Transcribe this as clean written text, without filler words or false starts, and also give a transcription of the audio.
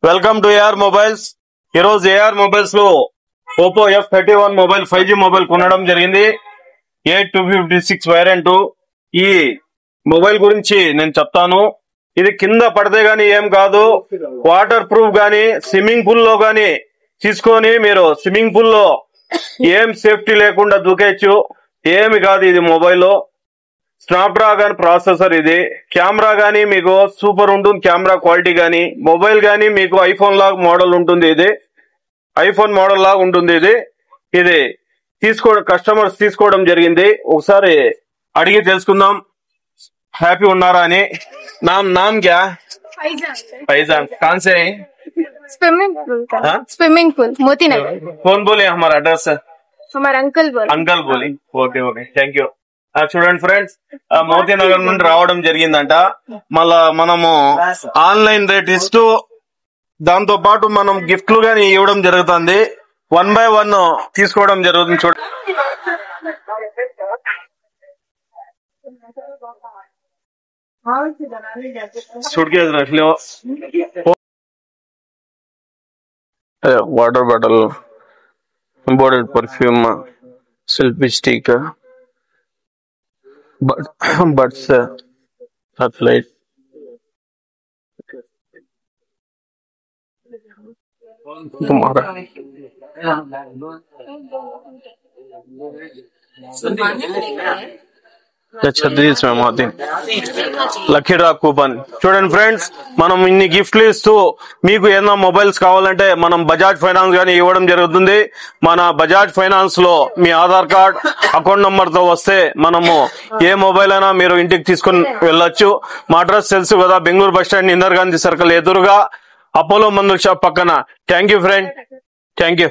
Welcome to AR mobiles. ఈ రోజు AR mobiles లో Oppo F31 mobile 5G mobile కొనడం జరిగింది. 8256 వేరియంట్. ఈ మొబైల్ గురించి నేను చెప్తాను. ఇది కింద పడితే గానీ ఏం కాదు, వాటర్ ప్రూఫ్ గానీ స్విమ్మింగ్ పూల్ లో గానీ తీసుకొని మీరు స్విమ్మింగ్ పూల్ లో ఏం సేఫ్టీ లేకుండా దూకేచ్చు, ఏమి కాదు. ఇది మొబైల్ స్నాప్డ్రాగన్ ప్రాసెసర్. ఇది కెమెరా గానీ మీకు సూపర్ ఉంటుంది, కెమెరా క్వాలిటీ గానీ. మొబైల్ గానీ మీకు ఐఫోన్ లాగా మోడల్ ఉంటుంది. ఇది ఐఫోన్ మోడల్ లాగా ఉంటుంది. ఇది కస్టమర్స్ తీసుకోవడం జరిగింది. ఒకసారి అడిగి తెలుసుకుందాం హ్యాపీ ఉన్నారా అని. नाम क्या? फैजान. कहाँ से है? Swimming pool Moti Nagar. कौन बोले हमारा एड्रेस? हमारा अंकल बोली. Okay thank you. చూడండి ఫ్రెండ్స్, మోతీ నగర్ నుండి రావడం జరిగిందంట. మళ్ళా మనము ఆన్లైన్ రేట్ ఇస్తూ దాంతో పాటు మనం గిఫ్ట్లు గానీ ఇవ్వడం జరుగుతుంది. 1 by 1 తీసుకోవడం జరుగుతుంది. చూడండి सूटकेस रख लो, water bottle, imported perfume, selfie stick, buds, flashlight, तुम्हारा లక్కీ డ్రా కూపన్. చూడండి ఫ్రెండ్స్, మనం ఇన్ని గిఫ్ట్లు ఇస్తూ మీకు ఏదైనా మొబైల్స్ కావాలంటే మనం బజాజ్ ఫైనాన్స్ గానీ ఇవ్వడం జరుగుతుంది. మన బజాజ్ ఫైనాన్స్ లో మీ ఆధార్ కార్డ్, అకౌంట్ నంబర్ తో వస్తే మనము ఏ మొబైల్ అయినా మీరు ఇంటికి తీసుకుని వెళ్ళొచ్చు. మా అడ్రస్ తెలుసు కదా, Bengaluru bus stand, Indira Gandhi circle ఎదురుగా, అపోలో మందుల షాప్ పక్కన. Thank you friend, thank you.